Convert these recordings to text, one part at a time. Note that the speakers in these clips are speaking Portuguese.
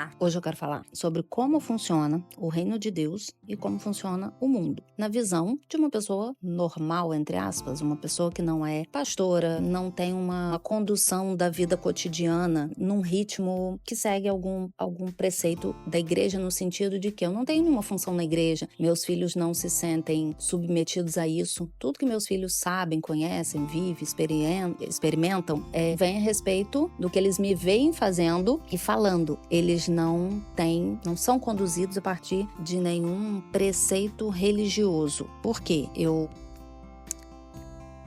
Olá! Hoje eu quero falar sobre como funciona o reino de Deus e como funciona o mundo. Na visão de uma pessoa normal, entre aspas, uma pessoa que não é pastora, não tem uma condução da vida cotidiana num ritmo que segue algum preceito da igreja, no sentido de que eu não tenho nenhuma função na igreja, meus filhos não se sentem submetidos a isso. Tudo que meus filhos sabem, conhecem, vivem, experimentam, vem a respeito do que eles me veem fazendo e falando. Eles não são conduzidos a partir de nenhum preceito religioso. Por quê? Eu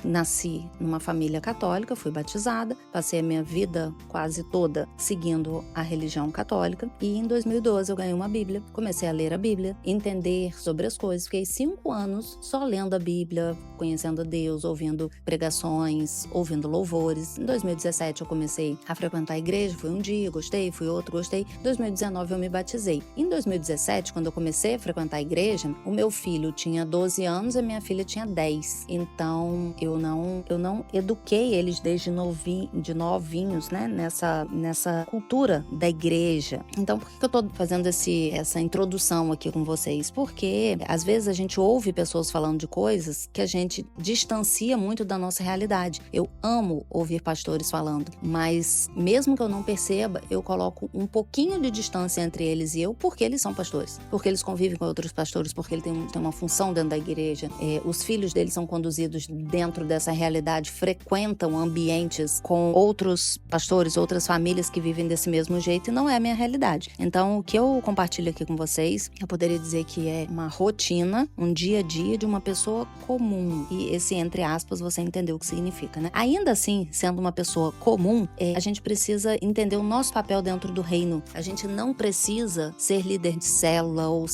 nasci numa família católica, fui batizada, passei a minha vida quase toda seguindo a religião católica e em 2012 eu ganhei uma Bíblia, comecei a ler a Bíblia, entender sobre as coisas, fiquei 5 anos só lendo a Bíblia, conhecendo a Deus, ouvindo pregações, ouvindo louvores. Em 2017 eu comecei a frequentar a igreja, fui um dia, gostei, fui outro, gostei. Em 2019 eu me batizei. Em 2017, quando eu comecei a frequentar a igreja, o meu filho tinha 12 anos e a minha filha tinha 10. Então eu não eduquei eles desde novinhos, né, nessa cultura da igreja. Então, por que eu tô fazendo essa introdução aqui com vocês? Porque às vezes a gente ouve pessoas falando de coisas que a gente distancia muito da nossa realidade. Eu amo ouvir pastores falando, mas mesmo que eu não perceba, eu coloco um pouquinho de distância entre eles e eu, porque eles são pastores, porque eles convivem com outros pastores, porque ele tem uma função dentro da igreja, os filhos deles são conduzidos dentro dessa realidade, frequentam ambientes com outros pastores, outras famílias que vivem desse mesmo jeito, e não é a minha realidade. Então, o que eu compartilho aqui com vocês, eu poderia dizer que é uma rotina, um dia a dia de uma pessoa comum. E esse, entre aspas, você entendeu o que significa, né? Ainda assim, sendo uma pessoa comum, a gente precisa entender o nosso papel dentro do reino. A gente não precisa ser líder de célula ou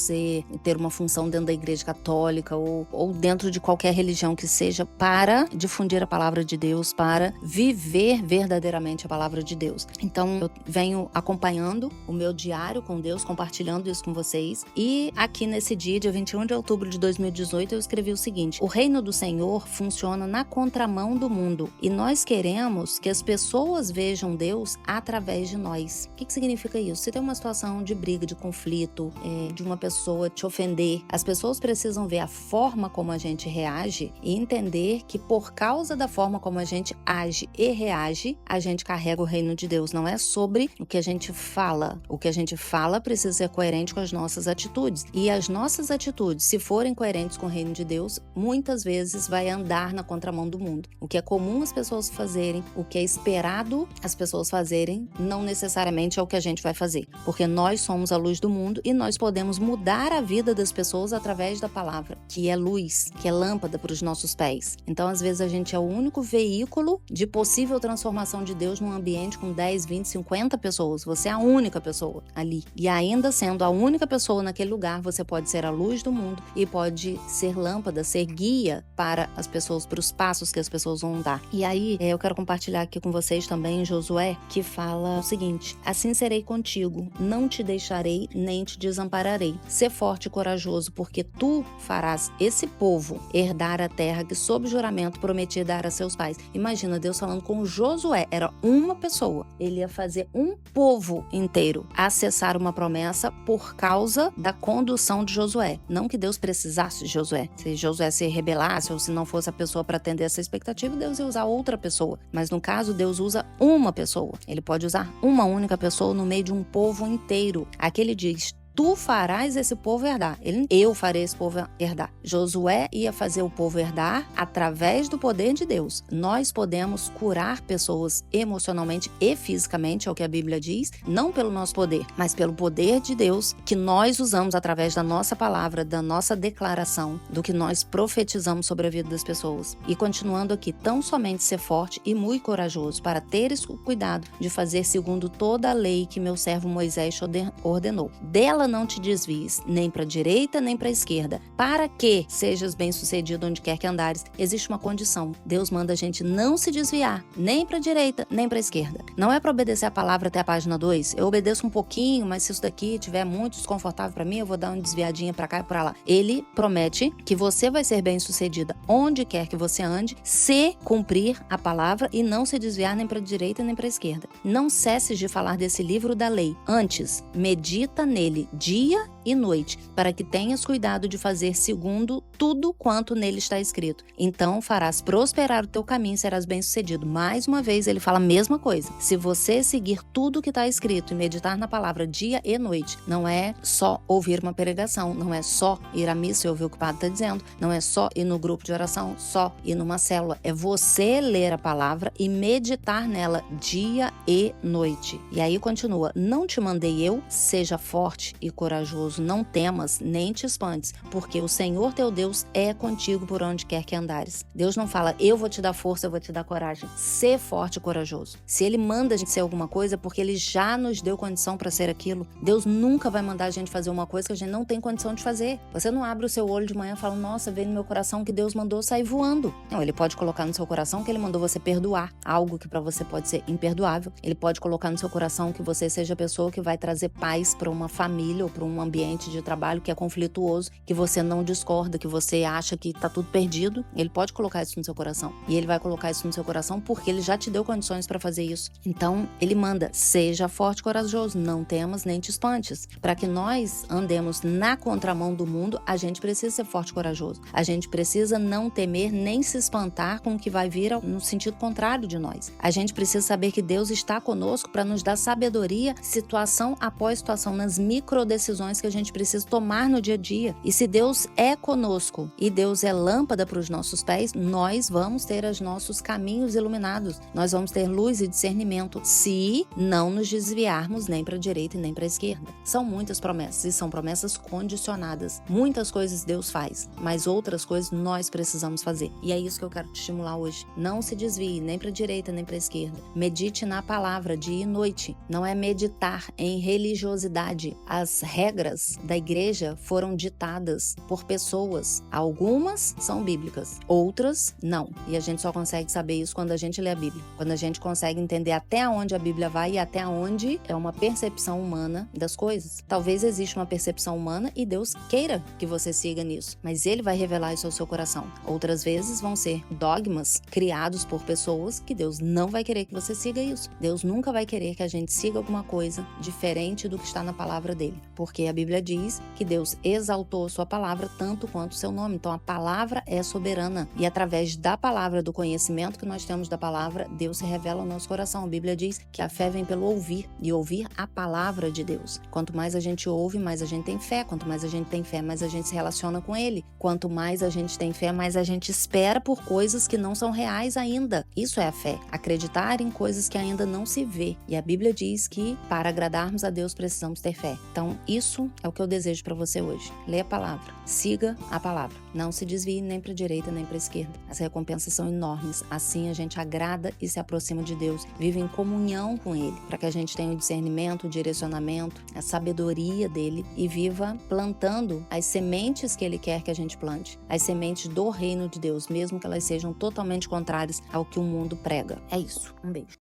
ter uma função dentro da igreja católica ou dentro de qualquer religião que seja para difundir a palavra de Deus, para viver verdadeiramente a palavra de Deus. Então, eu venho acompanhando o meu diário com Deus, compartilhando isso com vocês. E aqui nesse dia 21 de outubro de 2018, eu escrevi o seguinte: o reino do Senhor funciona na contramão do mundo e nós queremos que as pessoas vejam Deus através de nós. O que significa isso? Se tem uma situação de briga, de conflito, de uma pessoa te ofender, as pessoas precisam ver a forma como a gente reage e entender que por causa da forma como a gente age e reage, a gente carrega o reino de Deus. Não é sobre o que a gente fala. O que a gente fala precisa ser coerente com as nossas atitudes. E as nossas atitudes, se forem coerentes com o reino de Deus, muitas vezes vai andar na contramão do mundo. O que é comum as pessoas fazerem, o que é esperado as pessoas fazerem, não necessariamente é o que a gente vai fazer. Porque nós somos a luz do mundo e nós podemos mudar a vida das pessoas através da palavra, que é luz, que é lâmpada para os nossos pés. Então, às vezes, a gente é o único veículo de possível transformação de Deus num ambiente com 10, 20, 50 pessoas. Você é a única pessoa ali. E ainda sendo a única pessoa naquele lugar, você pode ser a luz do mundo e pode ser lâmpada, ser guia para as pessoas, para os passos que as pessoas vão dar. E aí, eu quero compartilhar aqui com vocês também Josué, que fala o seguinte: assim serei contigo, não te deixarei nem te desampararei. Sê forte e corajoso, porque tu farás esse povo herdar a terra que sob juramento prometi dar a seus pais. Imagina Deus falando com Josué, era uma pessoa. Ele ia fazer um povo inteiro acessar uma promessa por causa da condução de Josué. Não que Deus precisasse de Josué. Se Josué se rebelasse ou se não fosse a pessoa para atender essa expectativa, Deus ia usar outra pessoa. Mas no caso, Deus usa uma pessoa. Ele pode usar uma única pessoa no meio de um povo inteiro. Aqui ele diz: tu farás esse povo herdar. Eu farei esse povo herdar. Josué ia fazer o povo herdar através do poder de Deus. Nós podemos curar pessoas emocionalmente e fisicamente, é o que a Bíblia diz, não pelo nosso poder, mas pelo poder de Deus que nós usamos através da nossa palavra, da nossa declaração, do que nós profetizamos sobre a vida das pessoas. E continuando aqui, tão somente ser forte e muito corajoso para teres o cuidado de fazer segundo toda a lei que meu servo Moisés ordenou. Delas dela não te desvies, nem para a direita, nem para a esquerda, para que sejas bem-sucedido onde quer que andares. Existe uma condição. Deus manda a gente não se desviar, nem para a direita, nem para a esquerda. Não é para obedecer a palavra até a página 2. Eu obedeço um pouquinho, mas se isso daqui estiver muito desconfortável para mim, eu vou dar uma desviadinha para cá e para lá. Ele promete que você vai ser bem-sucedida onde quer que você ande, se cumprir a palavra e não se desviar nem para a direita nem para a esquerda. Não cesses de falar desse livro da lei. Antes, medita nele dia e noite, para que tenhas cuidado de fazer segundo tudo quanto nele está escrito. Então farás prosperar o teu caminho e serás bem-sucedido. Mais uma vez, ele fala a mesma coisa. Se você seguir tudo que está escrito e meditar na palavra dia e noite, não é só ouvir uma pregação, não é só ir à missa e ouvir o que o padre está dizendo, não é só ir no grupo de oração, só ir numa célula. É você ler a palavra e meditar nela dia e noite. E aí continua: não te mandei eu, seja forte e corajoso, não temas, nem te espantes, porque o Senhor teu Deus é contigo por onde quer que andares. Deus não fala, eu vou te dar força, eu vou te dar coragem. Ser forte e corajoso. Se ele manda a gente ser alguma coisa, é porque ele já nos deu condição para ser aquilo. Deus nunca vai mandar a gente fazer uma coisa que a gente não tem condição de fazer. Você não abre o seu olho de manhã e fala, nossa, veio no meu coração que Deus mandou sair voando. Não, ele pode colocar no seu coração que ele mandou você perdoar algo que para você pode ser imperdoável. Ele pode colocar no seu coração que você seja a pessoa que vai trazer paz para uma família ou para um ambiente de trabalho que é conflituoso, que você não discorda, que você acha que tá tudo perdido. Ele pode colocar isso no seu coração. E ele vai colocar isso no seu coração porque ele já te deu condições para fazer isso. Então, ele manda, seja forte e corajoso, não temas nem te espantes. Para que nós andemos na contramão do mundo, a gente precisa ser forte e corajoso. A gente precisa não temer nem se espantar com o que vai vir no sentido contrário de nós. A gente precisa saber que Deus está conosco para nos dar sabedoria, situação após situação, nas microdecisões que a gente precisa tomar no dia a dia. E se Deus é conosco e Deus é lâmpada para os nossos pés, nós vamos ter os nossos caminhos iluminados. Nós vamos ter luz e discernimento se não nos desviarmos nem para a direita e nem para a esquerda. São muitas promessas e são promessas condicionadas. Muitas coisas Deus faz, mas outras coisas nós precisamos fazer. E é isso que eu quero te estimular hoje. Não se desvie nem para a direita nem para a esquerda. Medite na palavra dia e noite. Não é meditar em religiosidade. As regras da igreja foram ditadas por pessoas. Algumas são bíblicas, outras não. E a gente só consegue saber isso quando a gente lê a Bíblia. Quando a gente consegue entender até onde a Bíblia vai e até onde é uma percepção humana das coisas. Talvez exista uma percepção humana e Deus queira que você siga nisso, mas Ele vai revelar isso ao seu coração. Outras vezes vão ser dogmas criados por pessoas que Deus não vai querer que você siga isso. Deus nunca vai querer que a gente siga alguma coisa diferente do que está na palavra dele, porque a Bíblia diz que Deus exaltou sua palavra tanto quanto o seu nome. Então a palavra é soberana e através da palavra, do conhecimento que nós temos da palavra, Deus se revela ao nosso coração. A Bíblia diz que a fé vem pelo ouvir e ouvir a palavra de Deus. Quanto mais a gente ouve, mais a gente tem fé. Quanto mais a gente tem fé, mais a gente se relaciona com Ele. Quanto mais a gente tem fé, mais a gente espera por coisas que não são reais ainda. Isso é a fé. Acreditar em coisas que ainda não se vê. E a Bíblia diz que para agradarmos a Deus precisamos ter fé. Então isso é o que eu desejo para você hoje. Lê a palavra. Siga a palavra. Não se desvie nem para a direita nem para a esquerda. As recompensas são enormes. Assim a gente agrada e se aproxima de Deus. Vive em comunhão com Ele. Para que a gente tenha o discernimento, o direcionamento, a sabedoria dele e viva plantando as sementes que Ele quer que a gente plante. As sementes do reino de Deus, mesmo que elas sejam totalmente contrárias ao que o mundo prega. É isso. Um beijo.